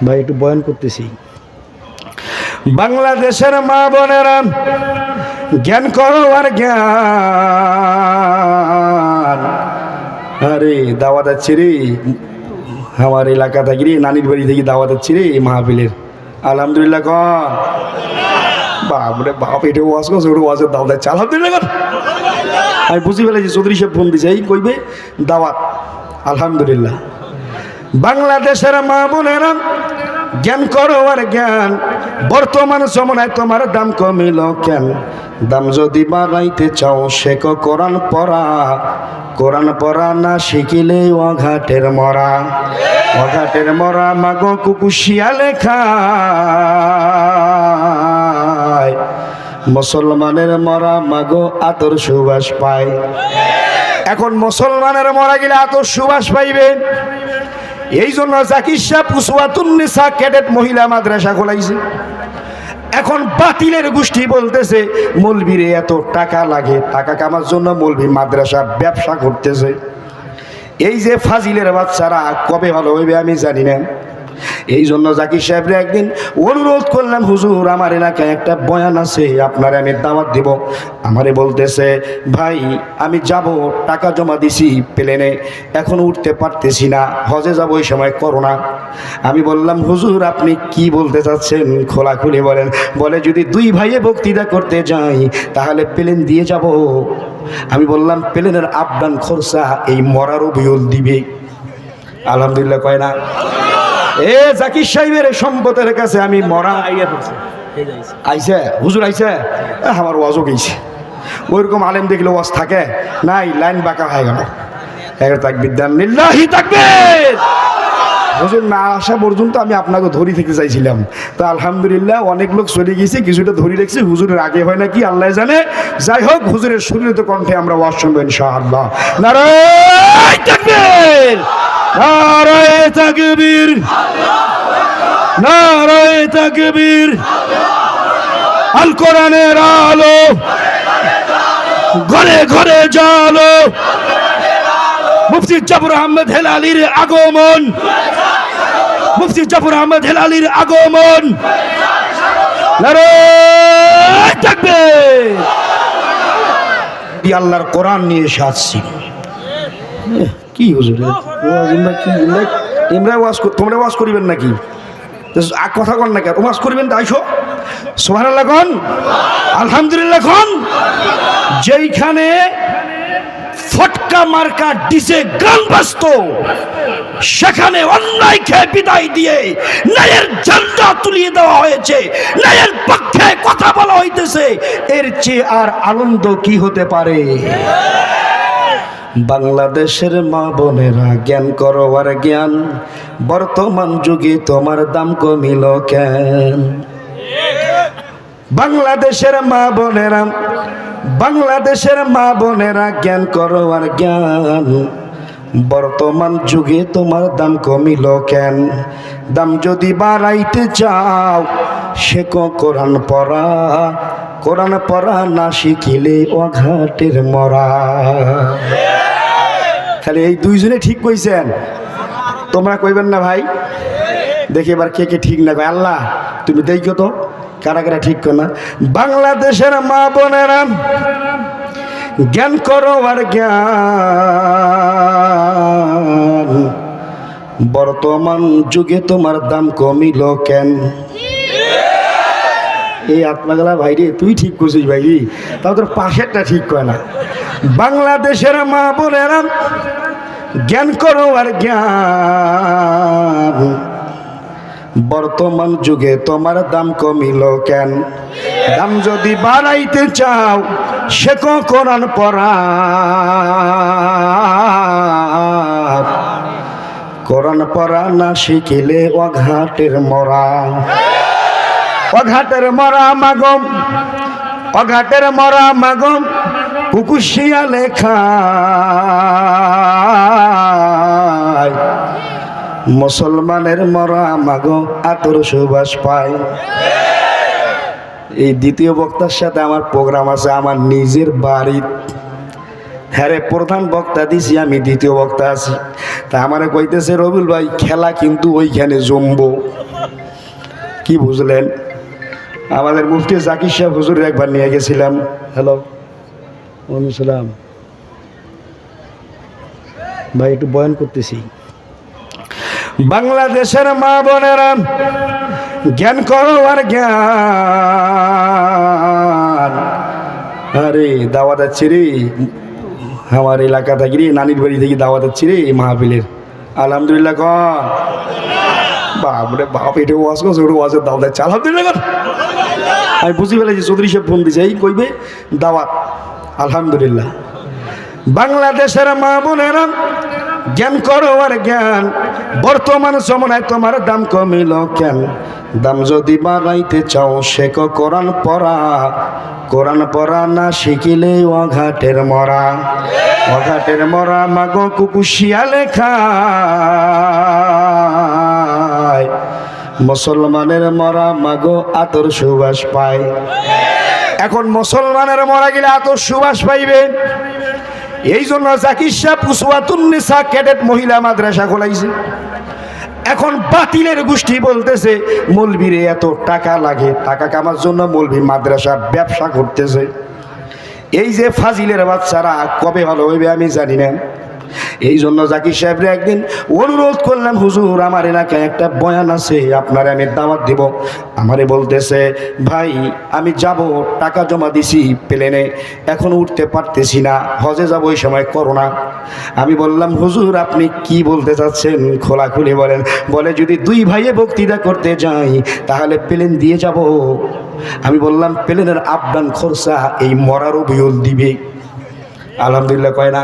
ভাই একটু বয়ান করতেছি। বাংলাদেশের মা বোনেরা জ্ঞান করো আর জ্ঞান। আরে দাওয়াত আছে রে আমার এলাকা থেকে রে, নানির বাড়ি থেকে দাওয়াত আছে রে মাহফিলের। আলহামদুলিল্লাহ কন বাপরে বাপ, এটা ওয়াজ করছে ওটা ওয়াজের দাওয়াত আছে আলহামদুলিল্লাহ কন। আমি বুঝি ফেলেছি চৌধুরী সাহেব ফোন দিছে এই কইবে দাওয়াত আলহামদুলিল্লাহ। বাংলাদেশের মা বোনেরা জ্ঞান করো আর জ্ঞান। বর্তমান সময় তোমার দাম কমিল কেন? দাম যদি বাড়াইতে চাও শেখো কোরআন পড়া। কোরআন পড়া না শিখিলে অঘাটের মরা। অঘাটের মরা মাগো কুকুশিয়া লেখায়। মুসলমানের মরা মাগো আতর সুবাস পায়। এখন মুসলমানের মরা গেলে আতর সুবাস পাইবে। এই জন্য জাকির সাহেব উসওয়াতুন্নিসা ক্যাডেট মহিলা মাদ্রাসা খোলাইছে। এখন বাতিলের গোষ্ঠী বলতেছে মৌলবীরে এত টাকা লাগে, টাকা কামার জন্য মৌলবী মাদ্রাসা ব্যবসা করতেছে। এই যে ফাজিলের বাচ্চারা কবে ভালো হইবে আমি জানি না। এই জন্য জাকির সাহেবরে একদিন অনুরোধ করলাম, হুজুর আমার এলাকায় একটা বয়ান আছে, আপনারে আমি দাওয়াত দিব। আমারে বলতেছে ভাই আমি যাব, টাকা জমা দিছি প্লেনে, এখন উঠতে পারতেছি না, হজে যাব ওই সময় করোনা। আমি বললাম হুজুর আপনি কি বলতে চাচ্ছেন খোলাখুলি বলেন। বলে যদি দুই ভাইয়ে বক্তৃতা করতে যাই তাহলে প্লেন দিয়ে যাব। আমি বললাম প্লেনের আবদান খরচা এই মরার অভিযোগ দিবে। আলহামদুলিল্লাহ কয় না? এ জাকির সাহেবের সম্পদের কাছে আমি মরা আইছে হুজুর আইছে আমার ওয়াজও গেছে। ওইরকম আলেম দেখলে ওয়াজ থাকে নাই, লাইন বাঁকা হয়ে গেল। হুজুর না আসা পর্যন্ত আমি আপনাকে ধরি থেকে চাইছিলাম, তো আলহামদুলিল্লাহ অনেক লোক চলে গেছে, কিছুটা ধরি রেখেছি। হুজুরের আগে হয় নাকি আল্লাহ জানে। যাই হোক হুজুরের সুরিত কণ্ঠে আমরা ওয়াজ শুনবো ইনশাআল্লাহ। নারায়ে তাকবীর, নারায়ে তাকবীর, নারায়ে তাকবীর। আল কোরআনের আলো ঘরে ঘরে জালো। মুফতি জাফর আহমদ হেলালির আগমন, মুফতি জাফর আহমদ হেলালির আগমন। নারায়ে তাকবীর। আল্লাহর কোরআন নিয়ে এসে আসছি। কি হুজুর তোমরা ওয়াজ করিবেন নাকি? কথা কন না কেন? ওয়াজ করিবেন আইসো সুবহানাল্লাহ কন, আলহামদুলিল্লাহ কন। যেইখানে ফটকা মার্কা ডিজে গান বাজত সেখানে অন্যায় খেয়ে বিদায় দিয়ে ন্যায়ের ঝান্ডা তুলিয়ে দেওয়া হয়েছে, ন্যায়ের পক্ষে কথা বলা হইতেছে। এর চেয়ে আর আনন্দ কি হতে পারে? বাংলাদেশের মা বোনেরা জ্ঞান করো আর জ্ঞান। বর্তমান যুগে তোমার দাম কমিল কেন? বাংলাদেশের মা বোনেরা, বাংলাদেশের মা বোনেরা জ্ঞান করো আর জ্ঞান। বর্তমান যুগে তোমার দাম কমিল কেন? দাম যদি বাড়াইতে চাও শেখো কোরআন পড়া। কোরআন পড়া না শিখিলে অঘাটের মরা। খালি এই দুইজনে ঠিক কইছেন, তোমরা কইবেন না ভাই? দেখি এবার কে কে ঠিক না কয়। আল্লাহ তুমি দেখো তো কারা কারা ঠিক কর না। বাংলাদেশের মা বোনেরা জ্ঞান করো আর জ্ঞান। বর্তমান যুগে তোমার দাম কমিল কেন? এই আত্মাগলা ভাই রে তুই ঠিক করছিস ভাই, তাও তোর পাশেরটা ঠিক কয় না। বাংলাদেশের মা বোনেরা জ্ঞান করো আর জ্ঞান। বর্তমান যুগে তোমার দাম কমিল কেন? দাম যদি বাড়াইতে চাও শেখো কোরআন পড়া। কোরআন পড়া না শিখিলে অঘাটের মরা। অঘাটের মরা মাগম, অঘাটের মরা মাগম কুকুশিয়া লেখা। মুসলমানের মরা মাগো আতর সুবাস পায়। এই দ্বিতীয় বক্তার সাথে আমার প্রোগ্রাম আছে আমার নিজের বাড়ির। হ্যাঁ রে, প্রধান বক্তা দিছি আমি, দ্বিতীয় বক্তা আছি। তা আমারে কইতেছে রবিউল ভাই খেলা কিন্তু ওইখানে জমবো। কি বুঝলেন? আমাদের মুফতি জাকির সাহেব হুজুর একবার নিয়ে গেছিলাম। হ্যালো, সালাম ভাই, একটু বয়ান করতেছি। বাংলাদেশের মা বোনেরা, জ্ঞান করো আর জ্ঞান। আরে দাওয়াত আছে রে, আমার এলাকা থেকে রে, নানির বাড়ি থেকে দাওয়াত আছে রে মাহফিলের। আলহামদুলিল্লাহ কন। বাপরে বাপ, এটা ওয়াজ করছে, ওটা ওয়াজের দাওয়াত আছে। আলহামদুলিল্লাহ কন। আমি বুঝি ফেলেছি, চৌধুরী সাহেব ফোন দিছে, এই কইবে দাওয়াত। আলহামদুলিল্লাহ। বাংলাদেশের মা বোনেরা, জ্ঞান করো আর জ্ঞান। বর্তমান সময় তোমার দাম কমিল কেন? দাম যদি বাড়াইতে চাও শেখ কোরআন পড়া। কোরআন পড়া না শিখিলে অঘাটের মরা। অঘাটের মরা মাগো কুকুশিয়া লেখায়। মুসলমানের মরা মাগো আতর সুবাস পায়। এখন মুসলমানের মরা গেলে আতর সুবাস পাইবে। এই জন্য জাকির সাহেব উসওয়াতুন্নিসা ক্যাডেট মহিলা মাদ্রাসা খোলাইছে। এখন বাতিলের গোষ্ঠী বলতেছে মৌলবীরে এত টাকা লাগে, টাকা কামার জন্য মৌলবী মাদ্রাসা ব্যবসা করতেছে। এই যে ফাজিলের বাচ্চারা কবে ভালো হইবে আমি জানি না। এই জন্য জাকির সাহেবরে একদিন অনুরোধ করলাম, হুজুর আমার এলাকায় একটা বয়ান আছে, আপনারে আমি দাওয়াত দিব। আমারে বলতেছে ভাই আমি যাব, টাকা জমা দিছি প্লেনে, এখন উঠতে পারতেছি না, হজে যাব, ওই সময় করোনা। আমি বললাম হুজুর আপনি কি বলতে চাচ্ছেন খোলাখুলি বলেন। বলে যদি দুই ভাইয়ে বক্তৃতা করতে যাই তাহলে প্লেন দিয়ে যাব। আমি বললাম প্লেনের আবদান খরচা এই মরার অভিযোগ দিবে। আলহামদুলিল্লাহ কয় না?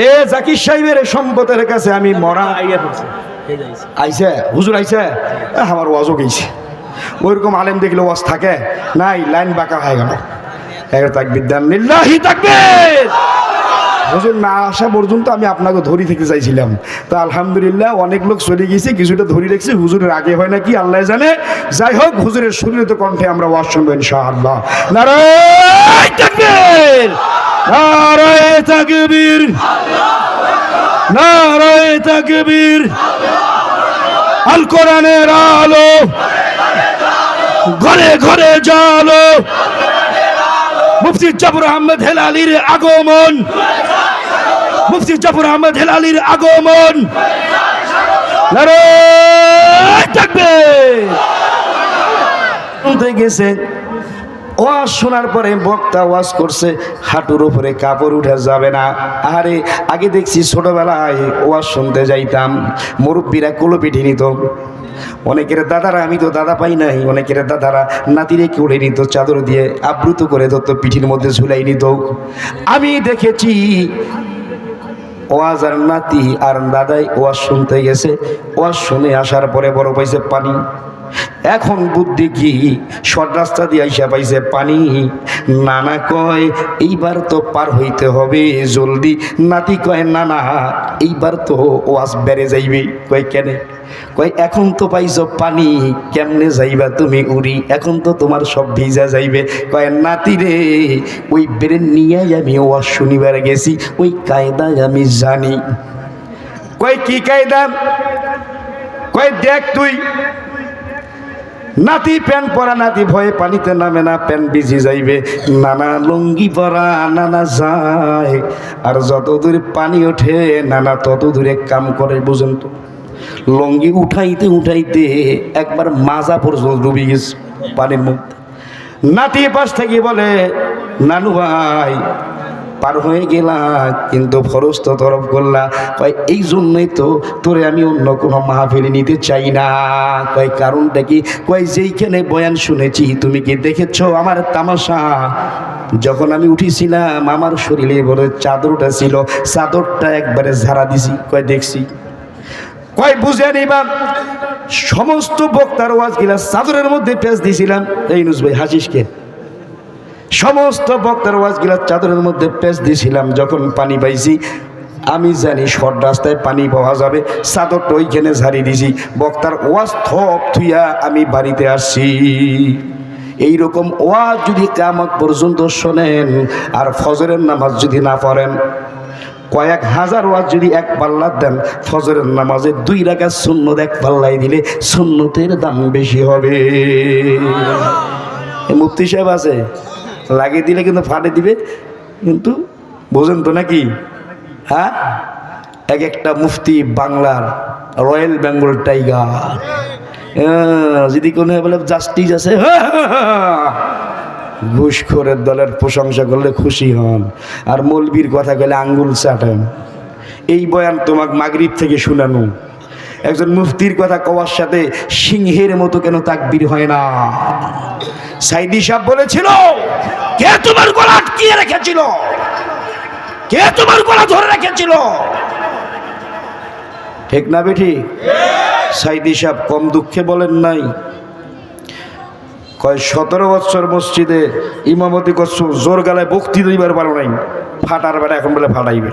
এ জাকির সাহেবের সম্পদের কাছে আমি মরা আইছে, হুজুর আইছে, আমার ওয়াজও গেছে। ওইরকম আলেম দেখলে ওয়াজ থাকে নাই, লাইন বাঁকা হয়ে গেল। হুজুর না আসা পর্যন্ত আমি আপনাকে ধরি থেকে চাইছিলাম, তা আলহামদুলিল্লাহ অনেক লোক চলে গেছে, কিছুটা ধরি রেখেছি। হুজুরের আগে হয় নাকি আল্লাহ জানে। যাই হোক, হুজুরের সুরিত কণ্ঠে আমরা ওয়াজ শুনবো ইনশাআল্লাহ। নারায়ে তাকবীর, নারায়ে তাকবীর, নারায়ে তাকবীর। আল কোরআনের আলো ঘরে ঘরে জালো। মুফতি জাফর আহমদ হেলালির আগমন, মুফতি জাফর আহমদ হেলালির আগমন। নারায়ে তাকবীর। গেছে ওয়াজ শোনার পরে বক্তা ওয়াজ করছে, হাঁটুর উপরে কাপড় উঠে যাবে না। আরে আগে দেখছি ছোটবেলায় ওয়াজ শুনতে যাইতাম, মুরব্বীরা কোলো পিঠে নিত। অনেকের দাদারা, আমি তো দাদা পাই নাই, অনেকের দাদারা নাতিরে কোলে নিত, চাদর দিয়ে আবৃত করে ধরতো, পিঠির মধ্যে ঝুলাই নিত। আমি দেখেছি ওয়াজ আর নাতি আর দাদাই ওয়াজ শুনতে গেছে, ওয়াজ শুনে আসার পরে বড় পাইছে পানি। এখন বুদ্ধি কি, শর্ট রাস্তা দিয়ে আইসা পাইছে পানি। নানা কয় এইবার তো পার হইতে হবে জলদি। নাতি কয় না না এইবার তো ওয়াজ বেড়ে যাইবে। কয় কেন? কয় এখন তো পাইছো পানি, কেমনে যাইবা তুমি উড়ি, এখন তো তোমার সব ভিজা যাইবে। কয় নাতি রে ওই বেড়ে নিয়ে আমি ওয়াজ শুনিবার গেছি, ওই কায়দায় আমি জানি। কয় কি কায়দা? কয় দেখ তুই, নাতি প্যান্ট পরা, নাতি ভয়ে পানিতে নামে না, প্যান্ট ভিজে যাইবে। নানা লুঙ্গি পরা, নানা যায়, আর যত দূরে পানি ওঠে নানা তত দূরে কাম করে। বুঝেন তো, লুঙ্গি উঠাইতে উঠাইতে একবার মাজা পর্যন্ত ডুবে গেছে পানির মধ্যে। নাতি পাশ থেকে বলে নানু ভাই পার হয়ে গেলা, কিন্তু ফরজ তো তরফ করলা। কয় এই জন্যই তো তোরে আমি অন্য কোনো মাহফিলে নিতে চাই না। কয় কারণটা কি? কয় যেইখানে বয়ান শুনেছি তুমি কি দেখেছ আমার তামাশা? যখন আমি উঠেছিলাম আমার শরীরে বড় চাদরটা ছিল, চাদরটা একবারে ঝাড়া দিছি। কয় দেখছি। কয় বুঝে নিবা, সমস্ত বক্তার ওয়াজ গিলা চাদরের মধ্যে পেঁচ দিছিলাম। এই নুস ভাই হাসিসকে, সমস্ত বক্তার ওয়াজ গিলা চাদরের মধ্যে পেঁচ দিছিলাম। যখন পানি পাইছি, আমি জানি শর্ট রাস্তায় পানি পাওয়া যাবে, চাদরটা ওইখানে ঝাড়িয়ে দিছি। বক্তার ওয়াজ থপ থুইয়া আমি বাড়িতে আসছি। এইরকম ওয়াজ যদি কিয়ামত পর্যন্ত শোনেন আর ফজরের নামাজ যদি না পড়েন, কয়েক হাজার ওয়াজ যদি এক পাল্লা দেন, ফজরের নামাজে 2 রাকাত সুন্নত এক পাল্লাই দিলে সুন্নতের দাম বেশি হবে। মুফতি সাহেব আছে, লাগিয়ে দিলে কিন্তু ফাটে দিবে, কিন্তু বোঝেন তো নাকি? হ্যাঁ, এক একটা মুফতি বাংলার রয়্যাল বেঙ্গল টাইগার। যদি কোনো বলে জাস্টিস আছে, ঘুষখোরের দলের প্রশংসা করলে খুশি হন, আর মৌলবীর কথা কইলে আঙ্গুল চাটেন। এই বয়ান তোমাকে মাগরিব থেকে শুনানো। একজন মুফতির কথা কওয়ার সাথে সিংহের মতো কেন তাকবীর হয় না? সাইদি সাহেব বলেছিল, কে তোমার গলা আটকিয়ে রেখেছিল? কে তোমার গলা ধরে রেখেছিল? ঠিক না বেঠি? সাইদি সাহেব কম দুঃখে বলেন নাই, কয় 17 বছর মসজিদে ইমামতি করছো, জোর গালায় বক্তৃতা দিবার পারো নাই, ফাটার বেটা এখন বলে ফাটাইবে।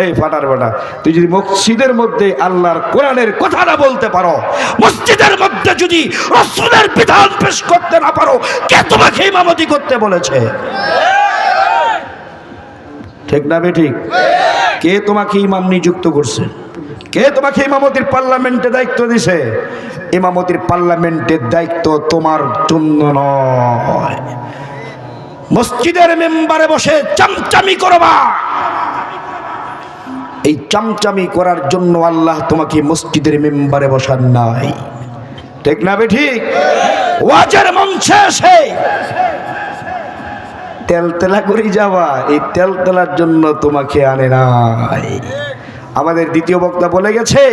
এই ফাটার বেটা, তুই যদি মসজিদের মধ্যে আল্লাহর কোরআনের কথাটা বলতে পারো, মসজিদের মধ্যে যদি রাসূলের বিধান পেশ করতে না পারো, কে তোমাকে ইমামতি করতে বলেছে? ঠিক না বেঠিক? কে তোমাকে ইমাম নিযুক্ত করছে? কে তোমাকে ইমামতির পার্লামেন্টে দায়িত্ব দিছে? ইমামতির পার্লামেন্টের দায়িত্ব তোমার জন্য নয়। মসজিদের মেম্বারে বসে চামচামি করবা, এই চামচামি করার জন্য আল্লাহ তোমাকে মসজিদের মেম্বারে বসান নাই। ঠিক না বেঠিক? ওয়াজের মঞ্চে এসে তেলতেলা করে যাওয়া, এই তেলতেলার জন্য তোমাকে আনে নাই। আমাদের দ্বিতীয় বক্তা বলে গেছে,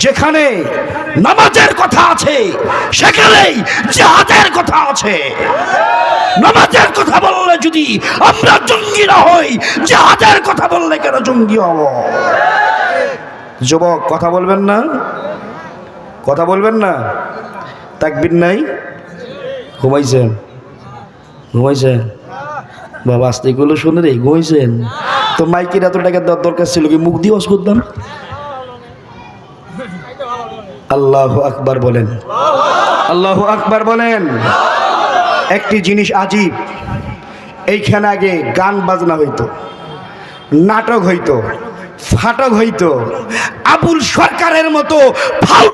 যেখানে নামাজের কথা আছে সেখানেই জিহাদের কথা আছে। নামাজের কথা বললে যদি আমরা জঙ্গি না হই, জিহাদের কথা বললে কেন জঙ্গি হব? যুবক কথা বলবেন না? কথা বলবেন না? তাকবীর নাই? ঘুমাইছেন? ঘুমাইছেন? বাবা আস্তে এগুলো শুনে রে, ঘুমাইছেন? তো মাইকের এত টাকা দেওয়ার দরকার ছিল কি? মুখ দিয়ে ওয়াজ করতাম। আল্লাহু আকবার বলেন, আল্লাহু আকবার বলেন। একটি জিনিস আজীব, এইখানে আগে গান বাজনা হইতো, নাটক হইতো, ফাটক হইতো, আবুল সরকারের মতো